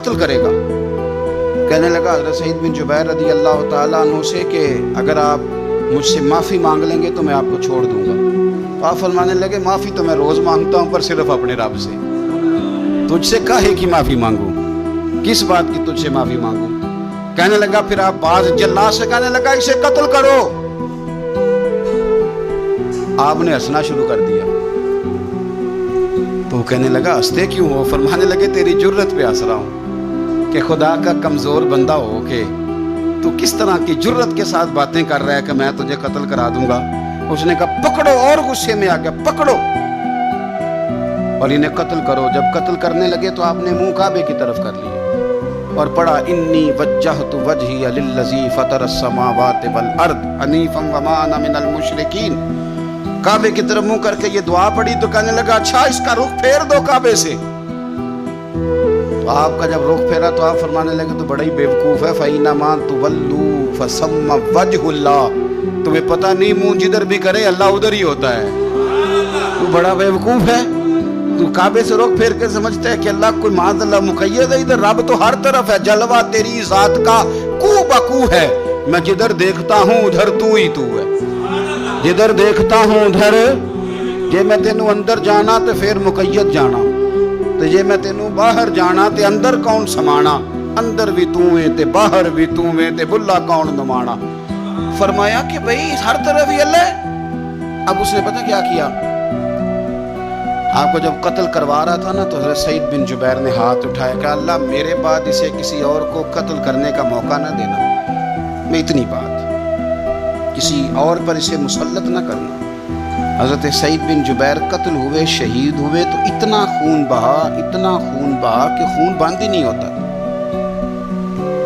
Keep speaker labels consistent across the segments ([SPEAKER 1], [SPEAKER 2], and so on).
[SPEAKER 1] قتل کرے گا. کہنے لگا حضرت سعید بن جبیر رضی اللہ تعالیٰ عنہ سے کہ اگر آپ مجھ سے معافی مانگ لیں گے تو میں آپ کو چھوڑ دوں گا. تو آپ فرمانے لگے معافی تو میں روز مانگتا ہوں پر صرف اپنے رب سے. تجھ سے کاہے کی معافی مانگوں, کس بات کی تجھ سے معافی مانگوں. کہنے لگا پھر آپ باز جلاد سے کہنے لگا اسے قتل کرو. آپ نے ہنسنا شروع کر دیا. تو وہ کہنے لگا ہنستے کیوں ہو؟ فرمانے لگے تیری جرت پہ ہنس رہا ہوں کہ خدا کا کمزور بندہ ہو کے تو کس طرح کی جرت کے ساتھ باتیں کر رہا ہے کہ میں تجھے قتل کرا دوں گا. اس نے کہا پکڑو, اور غصے میں آ گیا پکڑو اور انہیں قتل کرو. جب قتل کرنے لگے تو آپ نے منہ کعبے کی طرف کر لیا اور پڑھا انی وجہت وجہی للذی فطر السماوات والارض حنیفا وما انا من المشرکین. کعبے کی طرف منہ کر کے یہ دعا پڑھی تو کہنے لگا اچھا اس کا رخ پھیر دو کعبے سے. تو آپ کا جب رخ پھیرا تو آپ فرمانے لگے تو بڑا ہی بیوقوف ہے فَإِنَّمَا تُوَلُّوا فَثَمَّ وَجْهُ اللَّهِ. تمہیں پتہ نہیں منہ جدھر بھی کرے اللہ ادھر ہی ہوتا ہے. تو بڑا بیوقوف ہے, تو کعبے سے رخ پھیر کے سمجھتا ہے کہ اللہ کوئی معاذ اللہ مقید ہے. ادھر رب تو ہر طرف ہے, جلوہ تیری ذات کا کو بکو ہے. میں جدھر دیکھتا ہوں ادھر تو ہی تو ہے, جدھر دیکھتا ہوں ادھر. جے میں تینوں اندر جانا تو پھر مقید جانا, تو جے میں تینوں باہر جانا تے اندر کون سمانا. اندر بھی تو ہے تے باہر بھی تو ہے تے بلا کون نمانا. فرمایا کہ بھئی ہر طرف ہی اللہ ہے. اب اس نے پتہ کیا کیا, آپ کو جب قتل کروا رہا تھا نا تو حضرت سعید بن جبیر نے ہاتھ اٹھایا کہ اللہ میرے بعد اسے کسی اور کو قتل کرنے کا موقع نہ دینا. میں اتنی بات کسی اور پر اسے مسلط نہ کرنا. حضرت سعید بن جبیر قتل ہوئے, شہید ہوئے تو اتنا خون بہا کہ خون بند ہی نہیں ہوتا,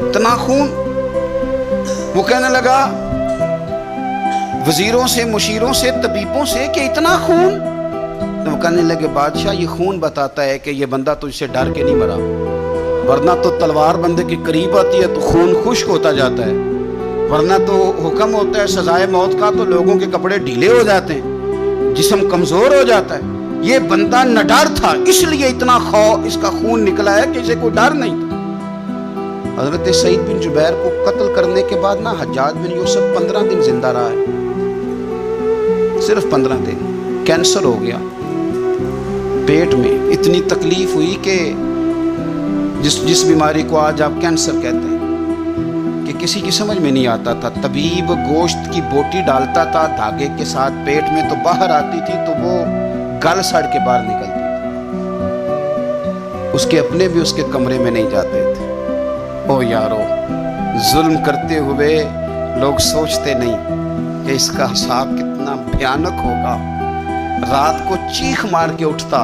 [SPEAKER 1] اتنا خون. وہ کہنے لگا وزیروں سے, مشیروں سے, طبیبوں سے کہ اتنا خون. تو وہ کہنے لگے بادشاہ یہ خون بتاتا ہے کہ یہ بندہ تجھ سے ڈر کے نہیں مرا, ورنہ تو تلوار بندے کے قریب آتی ہے تو خون خشک ہوتا جاتا ہے, ورنہ تو حکم ہوتا ہے سزائے موت کا تو لوگوں کے کپڑے ڈھیلے ہو جاتے ہیں, جسم کمزور ہو جاتا ہے. یہ بندہ نہ ڈر تھا اس لیے اتنا اس کا خون نکلا ہے کہ اسے کوئی ڈر نہیں تھا. حضرت سعید بن جبیر کو قتل کرنے کے بعد نا حجاج بن یوسف 15 دن زندہ رہا ہے, صرف 15 دن. کینسر ہو گیا پیٹ میں, اتنی تکلیف ہوئی کہ جس بیماری کو آج آپ کینسر کہتے ہیں کہ کسی کی سمجھ میں نہیں آتا تھا. طبیب گوشت کی بوٹی ڈالتا تھا دھاگے کے ساتھ پیٹ میں تو باہر آتی تھی تو وہ گل سڑ کے باہر نکلتی تھی. اس کے اپنے بھی اس کے کمرے میں نہیں جاتے تھے. او یارو, ظلم کرتے ہوئے لوگ سوچتے نہیں کہ اس کا حساب کتنا بھیانک ہوگا. رات کو چیخ مار کے اٹھتا,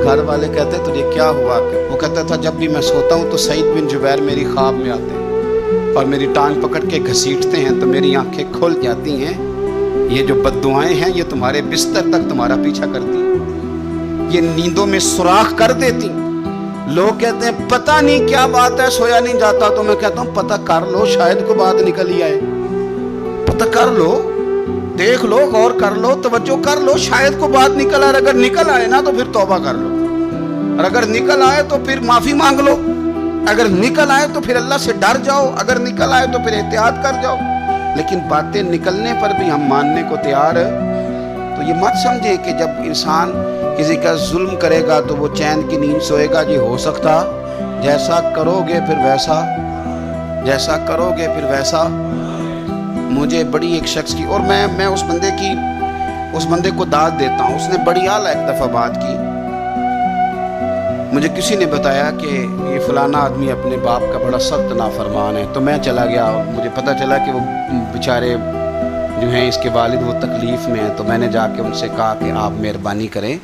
[SPEAKER 1] گھر والے کہتے تجھے کیا ہوا؟ وہ کہتا تھا جب بھی میں سوتا ہوں تو سعید بن جبیر میری خواب میں آتے ہیں اور میری ٹانگ پکڑ کے گھسیٹتے ہیں تو میری آنکھیں کھل جاتی ہیں. یہ جو بد دعائیں ہیں یہ تمہارے بستر تک تمہارا پیچھا کرتی ہیں, یہ نیندوں میں سوراخ کر دیتی. لوگ کہتے ہیں پتہ نہیں کیا بات ہے سویا نہیں جاتا, تو میں کہتا ہوں پتہ کر لو, شاید کوئی بات نکل ہی آئے. پتہ کر لو, دیکھ لو, غور کر لو, توجہ کر لو, شاید کوئی بات نکل آئے. اگر نکل آئے نا تو پھر توبہ کر لو, اور اگر نکل آئے تو پھر معافی مانگ لو. اگر نکل آئے تو پھر اللہ سے ڈر جاؤ, اگر نکل آئے تو پھر احتیاط کر جاؤ. لیکن باتیں نکلنے پر بھی ہم ماننے کو تیار. تو یہ مت سمجھے کہ جب انسان کسی کا ظلم کرے گا تو وہ چین کی نیند سوئے گا. جی ہو سکتا, جیسا کرو گے پھر ویسا, جیسا کرو گے پھر ویسا. مجھے بڑی ایک شخص کی, اور میں اس بندے کو داد دیتا ہوں, اس نے بڑی اعلیٰ ایک دفعہ بات کی. مجھے کسی نے بتایا کہ یہ فلانا آدمی اپنے باپ کا بڑا سخت نافرمان ہے. تو میں چلا گیا اور مجھے پتہ چلا کہ وہ بیچارے جو ہیں اس کے والد وہ تکلیف میں ہیں. تو میں نے جا کے ان سے کہا کہ آپ مہربانی کریں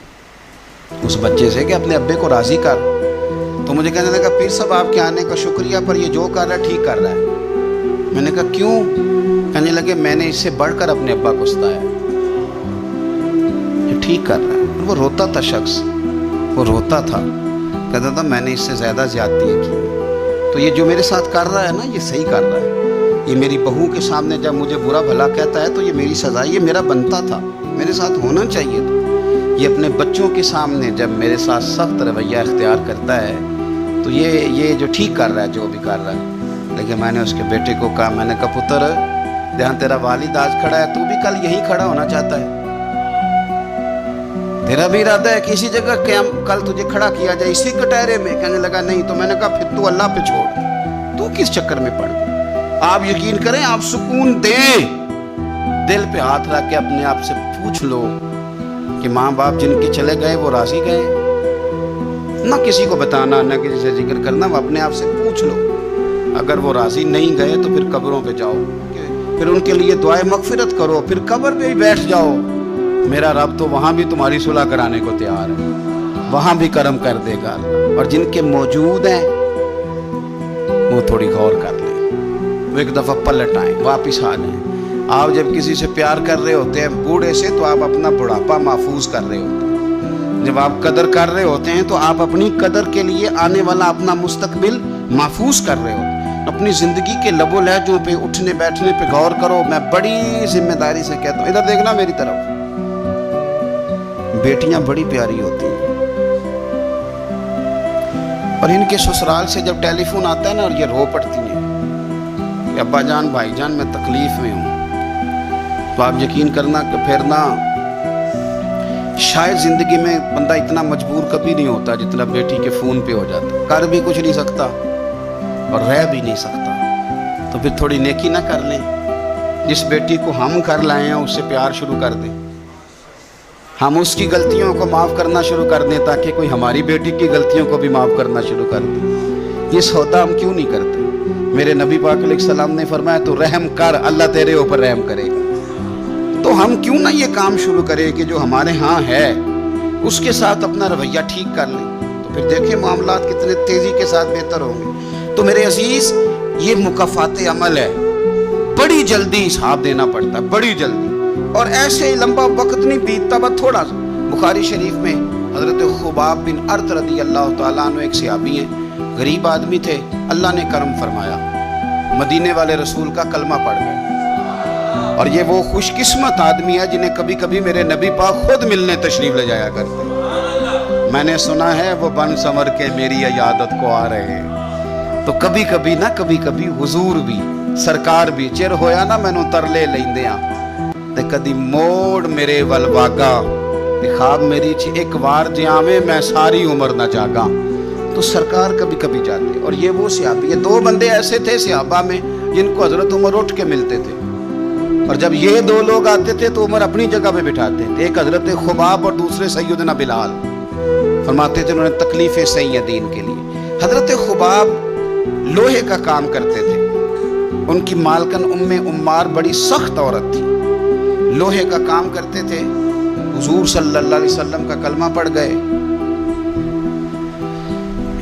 [SPEAKER 1] اس بچے سے کہ اپنے ابے کو راضی کر. تو مجھے کہنے لگا پیر صاحب آپ کے آنے کا شکریہ, پر یہ جو کر رہا ہے ٹھیک کر رہا ہے. میں نے کہا کیوں؟ کہنے لگے میں نے اس سے بڑھ کر اپنے ابا کو ستایا, یہ ٹھیک کر رہا ہے. وہ روتا تھا شخص, وہ روتا تھا, کہتا تھا میں نے اس سے زیادہ زیادتیاں کی. تو یہ جو میرے ساتھ کر رہا ہے نا یہ صحیح کر رہا ہے. یہ میری بہو کے سامنے جب مجھے برا بھلا کہتا ہے تو یہ میری سزا, یہ میرا بنتا تھا, میرے ساتھ ہونا چاہیے تھا. یہ اپنے بچوں کے سامنے جب میرے ساتھ سخت رویہ اختیار کرتا ہے تو یہ جو ٹھیک کر رہا ہے جو بھی کر رہا ہے. لیکن میں نے اس کے بیٹے کو کہا, میں نے کہا پتر جہاں تیرا والد آج کھڑا ہے تو بھی کل یہیں کھڑا ہونا چاہتا ہے. تیرا بھی ارادہ ہے کہ اسی جگہ کل تجھے کھڑا کیا جائے اسی کٹہرے میں. کہنے لگا نہیں. تو میں نے کہا پھر تو اللہ پہ چھوڑ, تو کس چکر میں پڑ گیا. آپ یقین کریں, آپ سکون دیں, دل پہ ہاتھ رکھ کے اپنے آپ سے پوچھ لو کہ ماں باپ جن کے چلے گئے وہ راضی گئے. نہ کسی کو بتانا, نہ کسی سے ذکر کرنا, وہ اپنے آپ سے پوچھ لو. اگر وہ راضی نہیں گئے تو پھر قبروں پہ جاؤ, پھر ان کے لیے دعائے مغفرت کرو, پھر قبر پہ ہی بیٹھ جاؤ. میرا رب تو وہاں بھی تمہاری صلح کرانے کو تیار ہے, وہاں بھی کرم کر دے گا. اور جن کے موجود ہیں وہ تھوڑی غور کر لیں, وہ ایک دفعہ پلٹ آئیں, واپس آ جائیں. آپ جب کسی سے پیار کر رہے ہوتے ہیں بوڑھے سے, تو آپ اپنا بڑھاپا محفوظ کر رہے ہوتے ہیں. جب آپ قدر کر رہے ہوتے ہیں تو آپ اپنی قدر کے لیے آنے والا اپنا مستقبل محفوظ کر رہے ہوتے ہیں. اپنی زندگی کے لب و لہجوں پہ, اٹھنے بیٹھنے پہ غور کرو. میں بڑی ذمہ داری سے کہتا ہوں, ادھر دیکھنا میری طرف. بیٹیاں بڑی پیاری ہوتی ہیں, اور ان کے سسرال سے جب ٹیلی فون آتا ہے نا, اور یہ رو پڑتی ہیں کہ ابا جان بھائی جان میں تکلیف میں ہوں, تو آپ یقین کرنا کہ پھر نا شاید زندگی میں بندہ اتنا مجبور کبھی نہیں ہوتا جتنا بیٹی کے فون پہ ہو جاتا. کر بھی کچھ نہیں سکتا اور رہ بھی نہیں سکتا, تو پھر تھوڑی نیکی نہ کر لیں. جس بیٹی کو ہم کر لائے ہیں اس سے پیار شروع کر دیں, ہم اس کی غلطیوں کو معاف کرنا شروع کر دیں, تاکہ کوئی ہماری بیٹی کی غلطیوں کو بھی معاف کرنا شروع کر دے. یہ سودا ہم کیوں نہیں کرتے؟ میرے نبی پاک علیہ السلام نے فرمایا تو رحم کر, اللہ تیرے اوپر رحم کرے گا. تو ہم کیوں نہ یہ کام شروع کریں کہ جو ہمارے ہاں ہے اس کے ساتھ اپنا رویہ ٹھیک کر لیں, تو پھر دیکھیں معاملات کتنے تیزی کے ساتھ بہتر ہوں گے. تو میرے عزیز, یہ مکافات عمل ہے, بڑی جلدی حساب دینا پڑتا ہے, بڑی جلدی, اور ایسے لمبا وقت نہیں بیتتا, بس تھوڑا سا. بخاری شریف میں حضرت خباب بن ارت رضی اللہ تعالیٰ عنہ ایک صحابی ہیں, غریب آدمی تھے, اللہ نے کرم فرمایا, مدینے والے رسول کا کلمہ پڑھ گئے. اور یہ وہ خوش قسمت آدمی ہے جنہیں کبھی کبھی میرے نبی پاک خود ملنے تشریف لے جایا کرتے. میں نے سنا ہے وہ بن سنور کے میری عیادت کو آ رہے ہیں. تو کبھی کبھی نہ کبھی کبھی حضور بھی سرکار بھی چر ہویا نا مینوں ترلے لیندے آ, تے کدی موڑ میرے ول واگا, تے خواب میری چ ایک وار جیاویں میں ساری عمر نہ جاگا. تو سرکار کبھی کبھی جاتے. اور یہ وہ صحابی, یہ دو بندے ایسے تھے صحابہ میں جن کو حضرت عمر اٹھ کے ملتے تھے, اور جب یہ دو لوگ آتے تھے تو عمر اپنی جگہ پہ بٹھاتے تھے. ایک حضرت خباب اور دوسرے سیدنا بلال. فرماتے تھے انہوں نے تکلیف سیدین کے لیے. حضرت خباب لوہے کا کام کرتے تھے, ان کی مالکن عمار بڑی سخت عورت تھی, لوہے کا کام کرتے تھے. حضور صلی اللہ علیہ وسلم کا کلمہ پڑھ گئے.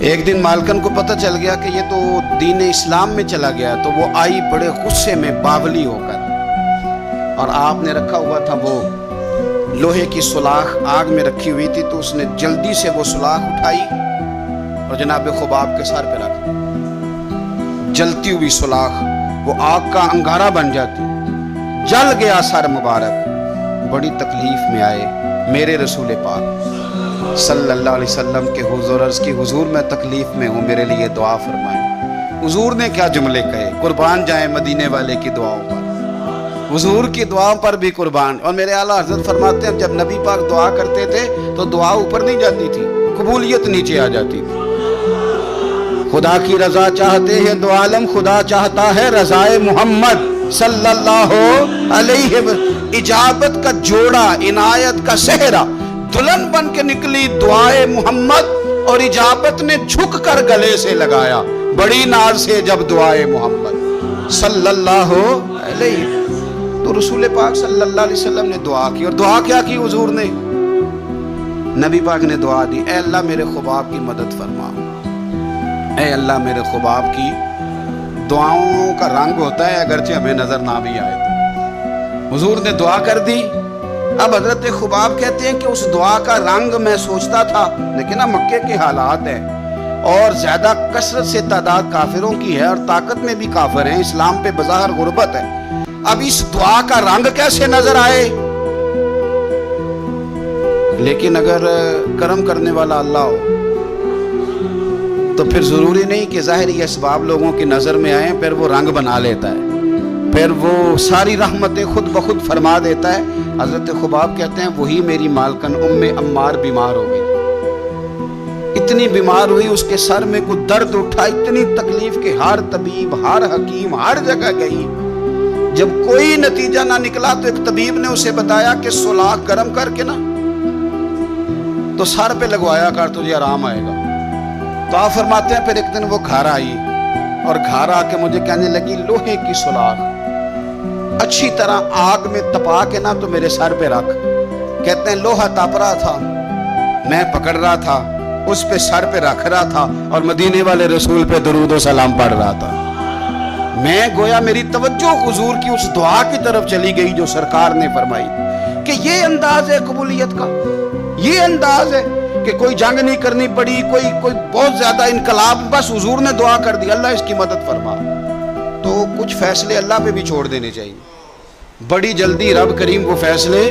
[SPEAKER 1] ایک دن مالکن کو پتہ چل گیا کہ یہ تو دین اسلام میں چلا گیا, تو وہ آئی بڑے غصے میں باولی ہو کر, اور آپ نے رکھا ہوا تھا وہ لوہے کی سلاخ آگ میں رکھی ہوئی تھی, تو اس نے جلدی سے وہ سلاخ اٹھائی اور جناب خباب کے سر پہ رکھ دی. جلتی ہوئی سلاخ وہ آگ کا انگارہ بن جاتی, جل گیا سر مبارک. بڑی تکلیف میں آئے میرے رسول پاک صلی اللہ علیہ وسلم کے حضور, عرض کی حضور میں تکلیف میں ہوں, میرے لیے دعا فرمائیں. حضور نے کیا جملے کہے, قربان جائیں مدینے والے کی دعاؤں پر, حضور کی دعاؤں پر بھی قربان. اور میرے اعلیٰ حضرت فرماتے ہیں جب نبی پاک دعا کرتے تھے تو دعا اوپر نہیں جاتی تھی, قبولیت نیچے آ جاتی تھی. خدا کی رضا چاہتے ہیں دو عالم, خدا چاہتا ہے رضائے محمد صلی اللہ علیہ وسلم. اجابت کا جوڑا, عنایت کا صحرا, دلہن بن کے نکلی دعائے محمد, اور اجابت نے جھک کر گلے سے لگایا بڑی ناز سے جب دعائے محمد صلی اللہ علیہ. تو رسول پاک صلی اللہ علیہ وسلم نے دعا کی, اور دعا کیا کی حضور نے, نبی پاک نے دعا دی, اے اللہ میرے خباب کی مدد فرما, اے اللہ میرے خباب کی. دعاؤں کا رنگ ہوتا ہے اگرچہ ہمیں نظر نہ بھی آئے. حضور نے دعا کر دی. اب حضرت خباب کہتے ہیں کہ اس دعا کا رنگ میں سوچتا تھا, لیکن نا مکے کے حالات ہیں اور زیادہ کثرت سے تعداد کافروں کی ہے, اور طاقت میں بھی کافر ہیں, اسلام پہ بظاہر غربت ہے. اب اس دعا کا رنگ کیسے نظر آئے؟ لیکن اگر کرم کرنے والا اللہ ہو تو پھر ضروری نہیں کہ ظاہر یہ اسباب لوگوں کی نظر میں آئیں، پھر وہ رنگ بنا لیتا ہے، پھر وہ ساری رحمتیں خود بخود فرما دیتا ہے۔ حضرت خباب کہتے ہیں وہی میری مالکن عمار بیمار ہو گئی، اتنی بیمار ہوئی، اس کے سر میں کوئی درد اٹھا، اتنی تکلیف کہ ہر طبیب، ہر حکیم، ہر جگہ گئی، جب کوئی نتیجہ نہ نکلا تو ایک طبیب نے اسے بتایا کہ سولاخ گرم کر کے نا تو سر پہ لگوایا کر، تجھے آرام آئے گا۔ تو آپ فرماتے ہیں پھر ایک دن وہ گھر آئی اور گھر آ کے مجھے کہنے لگی لوہے کی سولاخ اچھی طرح آگ میں تپا کے نا تو میرے سر پہ رکھ۔ کہتے ہیں لوہا تپ رہا تھا، میں پکڑ رہا تھا، اس پہ سر پہ رکھ رہا تھا اور مدینے والے رسول پہ درود و سلام پڑھ رہا تھا۔ میں گویا میری توجہ حضور کی اس دعا کی طرف چلی گئی جو سرکار نے فرمائی کہ یہ انداز ہے قبولیت کا، یہ انداز ہے کہ کوئی جنگ نہیں کرنی پڑی، کوئی بہت زیادہ انقلاب، بس حضور نے دعا کر دی اللہ اس کی مدد فرما۔ تو کچھ فیصلے اللہ پہ بھی چھوڑ دینے چاہیے، بڑی جلدی رب کریم وہ فیصلے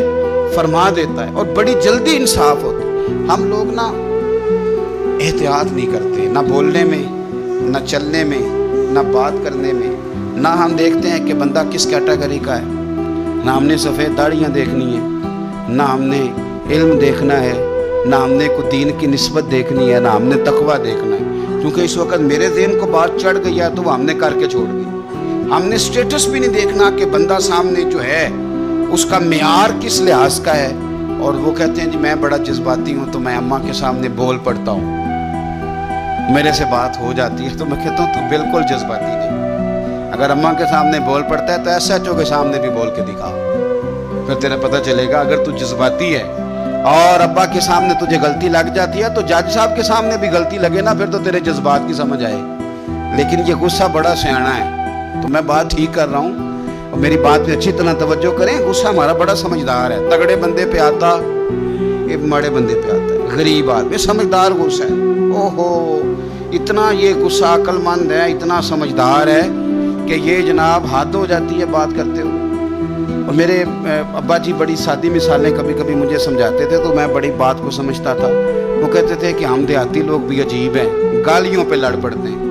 [SPEAKER 1] فرما دیتا ہے اور بڑی جلدی انصاف ہوتا ہے۔ ہم لوگ نا احتیاط نہیں کرتے، نہ بولنے میں، نہ چلنے میں، نہ بات کرنے میں، نہ ہم دیکھتے ہیں کہ بندہ کس کیٹیگری کا ہے، نہ ہم نے سفید داڑیاں دیکھنی ہے، نہ ہم نے علم دیکھنا ہے، نہ ہم نے کوئی دین کی نسبت دیکھنی ہے، نہ ہم نے تقویٰ دیکھنا ہے، کیونکہ اس وقت میرے ذہن کو بات چڑھ گئی ہے تو وہ ہم نے کر کے چھوڑ دی۔ ہم نے سٹیٹس بھی نہیں دیکھنا کہ بندہ سامنے جو ہے اس کا معیار کس لحاظ کا ہے، اور وہ کہتے ہیں جی میں بڑا جذباتی ہوں تو میں اماں کے سامنے بول پڑتا ہوں، میرے سے بات ہو جاتی ہے، تو میں کہتا ہوں تو بالکل جذباتی نہیں، اگر اماں کے سامنے بول پڑتا ہے تو ایس ایچ او کے سامنے بھی بول کے دکھا، پھر تیرے پتہ چلے گا۔ اگر تو جذباتی ہے اور ابا کے سامنے تجھے غلطی لگ جاتی ہے تو جج صاحب کے سامنے بھی غلطی لگے نا، پھر تو تیرے جذبات کی سمجھ آئے۔ لیکن یہ غصہ بڑا سیاںا ہے، تو میں بات ٹھیک کر رہا ہوں اور میری بات پہ اچھی طرح توجہ کریں، غصہ ہمارا بڑا سمجھدار ہے، تگڑے بندے پہ آتا، یہ ماڑے بندے پہ آتا ہے، غریب آدمی سمجھدار غصہ ہے، اوہو اتنا یہ غصہ عقل مند ہے، اتنا سمجھدار ہے کہ یہ جناب حد ہو جاتی ہے بات کرتے ہوئے۔ اور میرے ابا جی بڑی سادی مثالیں کبھی کبھی مجھے سمجھاتے تھے تو میں بڑی بات کو سمجھتا تھا۔ وہ کہتے تھے کہ ہم دیہاتی لوگ بھی عجیب ہیں، گالیوں پہ لڑ پڑتے ہیں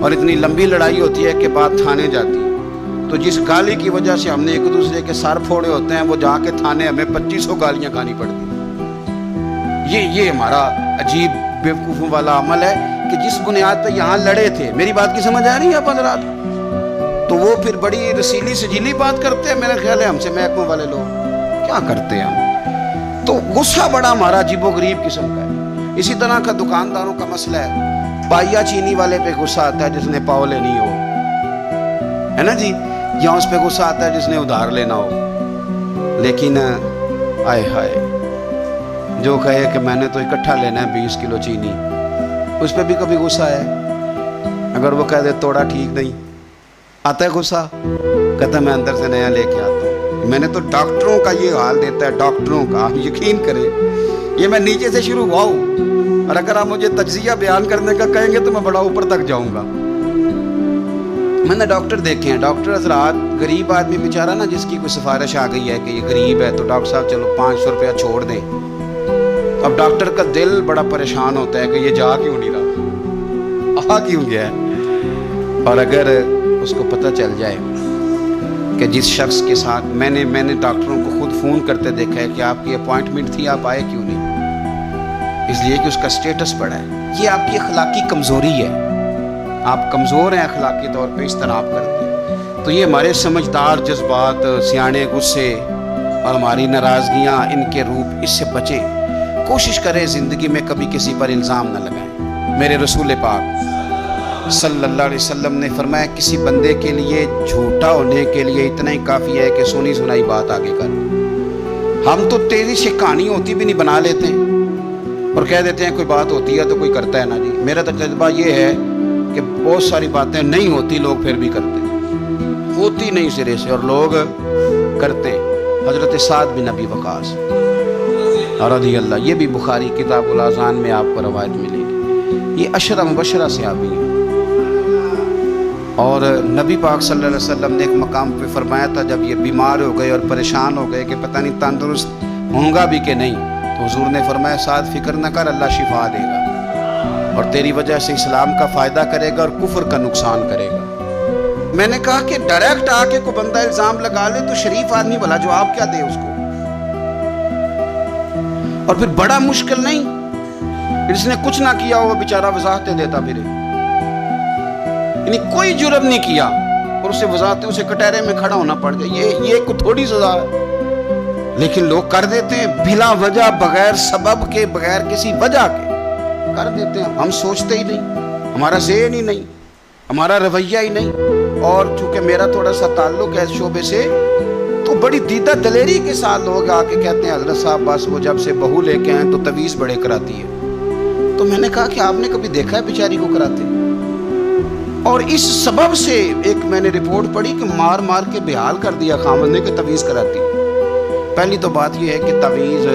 [SPEAKER 1] اور اتنی لمبی لڑائی ہوتی ہے کہ بات تھانے جاتی ہے، تو جس گالی کی وجہ سے ہم نے ایک دوسرے کے سر پھوڑے ہوتے ہیں وہ جا کے تھانے ہمیں 2500 گالیاں کھانی پڑتی ہیں۔ یہ ہمارا عجیب بیوقوفوں والا عمل ہے کہ جس بنیاد پہ یہاں لڑے تھے، میری بات کی سمجھ آ رہی ہے حضرات، تو وہ پھر بڑی رسیلی سجیلی بات کرتے ہیں۔ میرا خیال ہے ہم سے محکموں والے لوگ کیا کرتے ہیں ہم، تو غصہ بڑا ہمارا عجیب و غریب قسم کا ہے۔ اسی طرح کا دکانداروں کا مسئلہ ہے، پائیا چینی والے پہ غصہ آتا ہے جس نے پاؤ لینی ہو، ہے نا جی، یا اس پہ غصہ آتا ہے جس نے ادھار لینا ہو، لیکن آئے ہائے جو کہے کہ میں نے تو اکٹھا لینا ہے 20 کلو چینی، اس پہ بھی کبھی غصہ ہے۔ اگر وہ کہہ دے توڑا ٹھیک نہیں، آتا ہے غصہ، کہتا ہے میں اندر سے نیا لے کے آتا ہوں۔ میں نے تو ڈاکٹروں کا یہ حال دیتا ہے، ڈاکٹروں کا، آپ یقین کریں یہ میں نیچے سے شروع ہوا ہوں، اور اگر آپ مجھے تجزیہ بیان کرنے کا کہیں گے تو میں بڑا اوپر تک جاؤں گا۔ میں نے ڈاکٹر دیکھے ہیں، ڈاکٹر حضرات، غریب آدمی بیچارہ نا جس کی کوئی سفارش آ گئی ہے کہ یہ غریب ہے تو ڈاکٹر صاحب چلو 500 روپیہ چھوڑ دیں، اب ڈاکٹر کا دل بڑا پریشان ہوتا ہے کہ یہ جا کیوں نہیں رہا، آ کیوں گیا ہے۔ اور اگر اس کو پتہ چل جائے کہ جس شخص کے ساتھ میں نے ڈاکٹروں کو خود فون کرتے دیکھا ہے کہ آپ کی اپوائنٹمنٹ تھی آپ آئے کیوں نہیں، اس لیے کہ اس کا سٹیٹس بڑا ہے۔ یہ آپ کی اخلاقی کمزوری ہے، آپ کمزور ہیں اخلاقی طور پہ، اس طرح آپ کرتے ہیں۔ تو یہ ہمارے سمجھدار جذبات، سیانے غصے اور ہماری ناراضگیاں، ان کے روپ، اس سے بچیں۔ کوشش کریں زندگی میں کبھی کسی پر الزام نہ لگائیں۔ میرے رسول پاک صلی اللہ علیہ وسلم نے فرمایا کسی بندے کے لیے جھوٹا ہونے کے لیے اتنا ہی کافی ہے کہ سنی سنائی بات آگے کر۔ ہم تو تیزی سے کہانی ہوتی بھی نہیں بنا لیتے ہیں اور کہہ دیتے ہیں کوئی بات ہوتی ہے تو کوئی کرتا ہے نا جی۔ میرا تجربہ یہ ہے کہ بہت ساری باتیں نہیں ہوتی، لوگ پھر بھی کرتے ہیں، ہوتی نہیں سرے سے اور لوگ کرتے ہیں۔ حضرت سعد بن ابی وقاص رضی اللہ، یہ بھی بخاری کتاب الاذان میں آپ کو روایت ملے گی، یہ عشرہ مبشرہ صحابی ہیں، اور نبی پاک صلی اللہ علیہ وسلم نے ایک مقام پہ فرمایا تھا جب یہ بیمار ہو گئے اور پریشان ہو گئے کہ پتہ نہیں تندرست ہوں گا بھی کہ نہیں، تو حضور نے فرمایا سعد فکر نہ کر، اللہ شفا دے گا۔ اور تیری وجہ سے اسلام کا فائدہ کرے گا اور کفر کا نقصان کرے گا۔ میں نے کہا کہ ڈائریکٹ آ کے کوئی بندہ الزام لگا لے تو شریف آدمی بھلا جواب کیا دے اس کو؟ اور پھر بڑا مشکل نہیں، جس نے کچھ نہ کیا وہ بیچارہ وضاحتیں دیتا پھرے، یعنی کوئی جرم نہیں کیا اور اسے وضاحتیں، اسے کٹہرے میں کھڑا ہونا پڑ جائے، یہ کوئی تھوڑی سزا ہے۔ لیکن لوگ کر دیتے ہیں بلا وجہ، بغیر سبب کے، بغیر کسی وجہ کے کر دیتے ہیں۔ ہم سوچتے ہی نہیں، ہمارا ذہن ہی نہیں، ہمارا رویہ ہی نہیں۔ اور چونکہ میرا تھوڑا سا تعلق ہے اس شعبے سے، تو بڑی دیدہ دلیری کے ساتھ لوگ آ کے کہتے ہیں حضرت صاحب بس وہ جب سے بہو لے کے آئیں تو تویز بڑے کراتی ہے۔ تو میں نے کہا کہ آپ نے کبھی دیکھا ہے بیچاری کو کراتے؟ اور اس سبب سے ایک میں نے رپورٹ پڑھی کہ مار مار کے بحال کر دیا خامد نے کہ تویز کراتی۔ پہلی تو بات یہ ہے کہ تویز،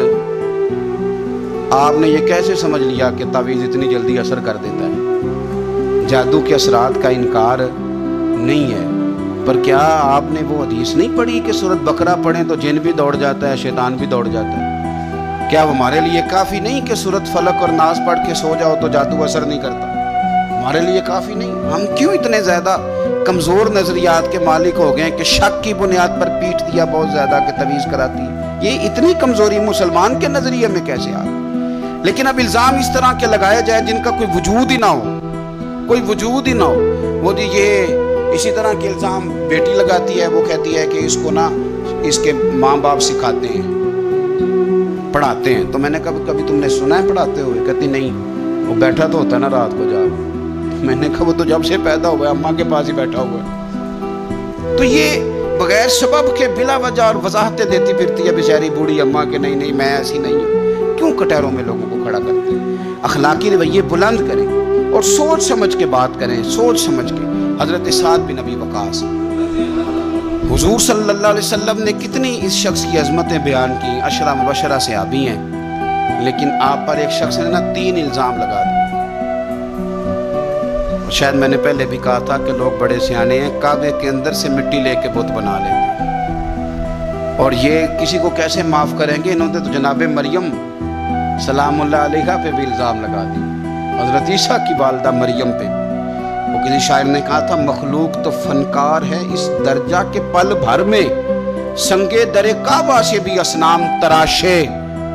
[SPEAKER 1] آپ نے یہ کیسے سمجھ لیا کہ تویز اتنی جلدی اثر کر دیتا ہے؟ جادو کے اثرات کا انکار نہیں ہے، پر کیا آپ نے وہ حدیث نہیں پڑھی کہ سورۃ بقرہ پڑھیں تو جن بھی دوڑ جاتا ہے، شیطان بھی دوڑ جاتا ہے؟ کیا وہ ہمارے لیے کافی نہیں کہ سورۃ فلق اور ناس پڑھ کے سو جاؤ تو جادو اثر نہیں کرتا؟ ہمارے لیے کافی نہیں؟ ہم کیوں اتنے زیادہ کمزور نظریات کے مالک ہو گئے کہ شک کی بنیاد پر پیٹ دیا بہت زیادہ کہ تویز کراتی ہے؟ یہ اتنی کمزوری مسلمان کے نظریے میں کیسے آ گئی؟ لیکن اب الزام اس طرح کے لگایا جائے جن کا کوئی وجود ہی نہ ہو، کوئی وجود ہی نہ ہو۔ وہ جی یہ اسی طرح کے الزام بیٹی لگاتی ہے، وہ کہتی ہے کہ اس کو نا اس کے ماں باپ سکھاتے ہیں، پڑھاتے ہیں۔ تو میں نے کہا کبھی تم نے سنا ہے پڑھاتے ہوئے؟ کہتی نہیں، وہ بیٹھا تو ہوتا ہے نا رات کو جا۔ میں نے کہا وہ تو جب سے پیدا ہوا ہے اماں کے پاس ہی بیٹھا ہوا ہے۔ تو یہ بغیر سبب کے بلا وجہ اور وضاحتیں دیتی پھرتی ہے بیچاری بوڑھی اماں کہ نہیں نہیں میں ایسی نہیں ہوں۔ کیوں کٹہروں میں لوگوں کو کھڑا کرتے ہیں؟ اخلاقی رویے بلند کریں اور سوچ سمجھ کے بات کریں، سوچ سمجھ کے۔ حضرت سعد بن ابی وقاص، حضور صلی اللہ علیہ وسلم نے کتنی اس شخص کی عظمتیں بیان کی، عشرہ مبشرہ صحابی ہیں، لیکن آپ پر ایک شخص نے نا 3 الزام لگا دیے۔ شاید میں نے پہلے بھی کہا تھا کہ لوگ بڑے سیانے ہیں، کعبے کے اندر سے مٹی لے کے بت بنا لیتے ہیں، اور یہ کسی کو کیسے معاف کریں گے؟ انہوں نے تو جناب مریم سلام اللہ علیہا پہ بھی الزام لگا دی، حضرت عیسیٰ کی والدہ مریم پہ۔ وہ کسی شاعر نے کہا تھا مخلوق تو فنکار ہے اس درجہ کے پل بھر میں، سنگے در کعبہ سے بھی اصنام تراشے،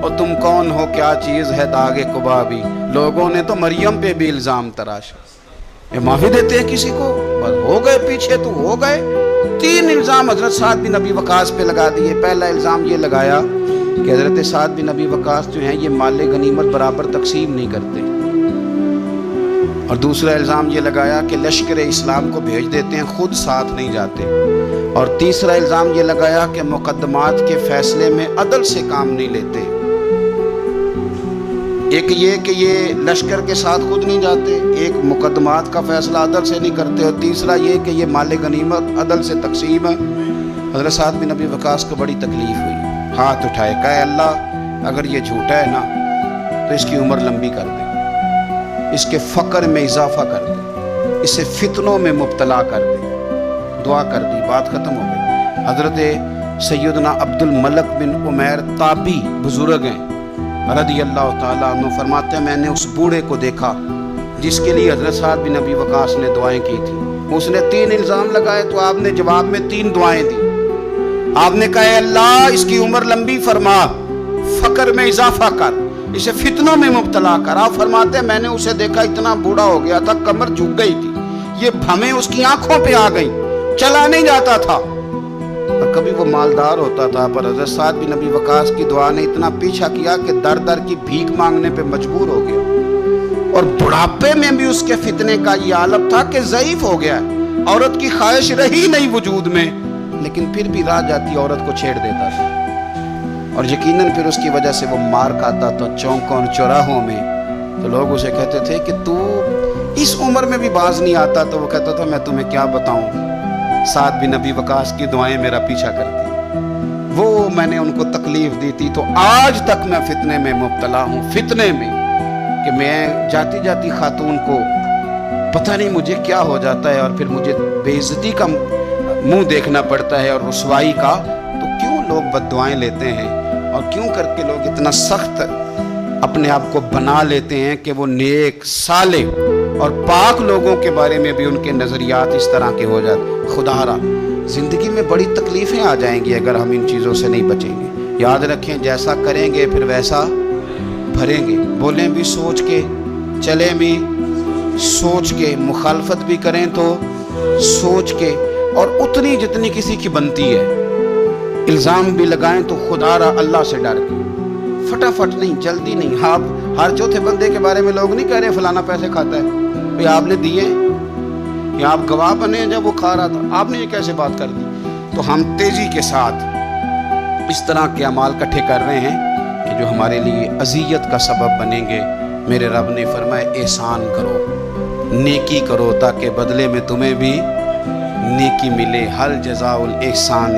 [SPEAKER 1] اور تم کون ہو کیا چیز ہے داغ قبا بھی۔ لوگوں نے تو مریم پہ بھی الزام تراشا۔ یہ معافی دیتے ہیں کسی کو؟ بس ہو گئے پیچھے تو ہو گئے۔ 3 الزام حضرت سعد بن ابی وقاص پہ لگا دیے۔ پہلا الزام یہ لگایا کہ حضرت سعد بن ابی وقاص جو ہیں یہ مال غنیمت برابر تقسیم نہیں کرتے، اور دوسرا الزام یہ لگایا کہ لشکر اسلام کو بھیج دیتے ہیں، خود ساتھ نہیں جاتے، اور تیسرا الزام یہ لگایا کہ مقدمات کے فیصلے میں عدل سے کام نہیں لیتے۔ ایک یہ کہ یہ لشکر کے ساتھ خود نہیں جاتے، ایک مقدمات کا فیصلہ عدل سے نہیں کرتے، اور تیسرا یہ کہ یہ مال غنیمت عدل سے تقسیم ہے۔ حضرت سعد بن ابی وقاص کو بڑی تکلیف ہوئی، ہاتھ اٹھائے، کہا اللہ اگر یہ جھوٹا ہے نا تو اس کی عمر لمبی کر دے، اس کے فقر میں اضافہ کر دے، اسے فتنوں میں مبتلا کر دے۔ دعا کر دی، بات ختم ہو گئی۔ حضرت سیدنا عبد الملک بن عمیر تابی بزرگ ہیں رضی اللہ تعالیٰ عنہ، فرماتے ہیں میں نے اس بوڑھے کو دیکھا جس کے لیے حضرت سعد بن ابی وقاص نے دعائیں کی تھی۔ اس نے 3 الزام لگائے تو آپ نے جواب میں 3 دعائیں دی۔ آپ نے کہا اے اللہ اس کی عمر لمبی فرما، فقر میں اضافہ کر، اسے فتنوں میں مبتلا کر۔ آپ فرماتے ہیں میں نے اسے دیکھا اتنا بوڑھا ہو گیا تھا، کمر جھک گئی تھی، یہ بھمیں اس کی آنکھوں پہ آ گئی، چلا نہیں جاتا تھا، اور کبھی وہ مالدار ہوتا تھا، پر حضرت سعد بن ابی وقاص کی دعا نے اتنا پیچھا کیا کہ در در کی بھیک مانگنے پہ مجبور ہو گیا، اور بڑھاپے میں بھی اس کے فتنے کا یہ عالم تھا کہ ضعیف ہو گیا، عورت کی خواہش رہی نہیں وجود میں، لیکن پھر بھی راہ جاتی عورت کو چھیڑ دیتا تھا، اور یقیناً پھر اس کی وجہ سے وہ مار کھاتا تو چوکوں اور چوراہوں میں، تو لوگ اسے کہتے تھے کہ تو اس عمر میں بھی باز نہیں آتا، تو وہ کہتا تھا میں تمہیں کیا بتاؤں، سعد بن ابی وقاص کی دعائیں میرا پیچھا کرتی، وہ میں نے ان کو تکلیف دی تھی، تو آج تک میں فتنے میں مبتلا ہوں، فتنے میں کہ میں جاتی جاتی خاتون کو پتہ نہیں مجھے کیا ہو جاتا ہے، اور پھر مجھے بے عزتی کا منہ دیکھنا پڑتا ہے اور رسوائی کا۔ تو کیوں لوگ بد دعائیں لیتے ہیں، اور کیوں کر کے لوگ اتنا سخت اپنے آپ کو بنا لیتے ہیں کہ وہ نیک صالح اور پاک لوگوں کے بارے میں بھی ان کے نظریات اس طرح کے ہو جاتے. خدا را زندگی میں بڑی تکلیفیں آ جائیں گی اگر ہم ان چیزوں سے نہیں بچیں گے. یاد رکھیں جیسا کریں گے پھر ویسا بھریں گے. بولیں بھی سوچ کے, چلیں بھی سوچ کے, مخالفت بھی کریں تو سوچ کے, اور اتنی جتنی کسی کی بنتی ہے. الزام بھی لگائیں تو خدا را اللہ سے ڈر کے, فٹافٹ نہیں, جلدی نہیں. آپ ہر چوتھے بندے کے بارے میں لوگ نہیں کہہ رہے فلانا پیسے کھاتا ہے, بھئی آپ نے دیے یا آپ گواہ بنے جب وہ کھا رہا تھا, آپ نے یہ کیسے بات کر دی. تو ہم تیزی کے ساتھ اس طرح کے اعمال اکٹھے کر رہے ہیں کہ جو ہمارے لیے اذیت کا سبب بنیں گے. میرے رب نے فرمایا احسان کرو, نیکی کرو تاکہ بدلے میں تمہیں بھی نیکی ملے. حل جزاء الاحسان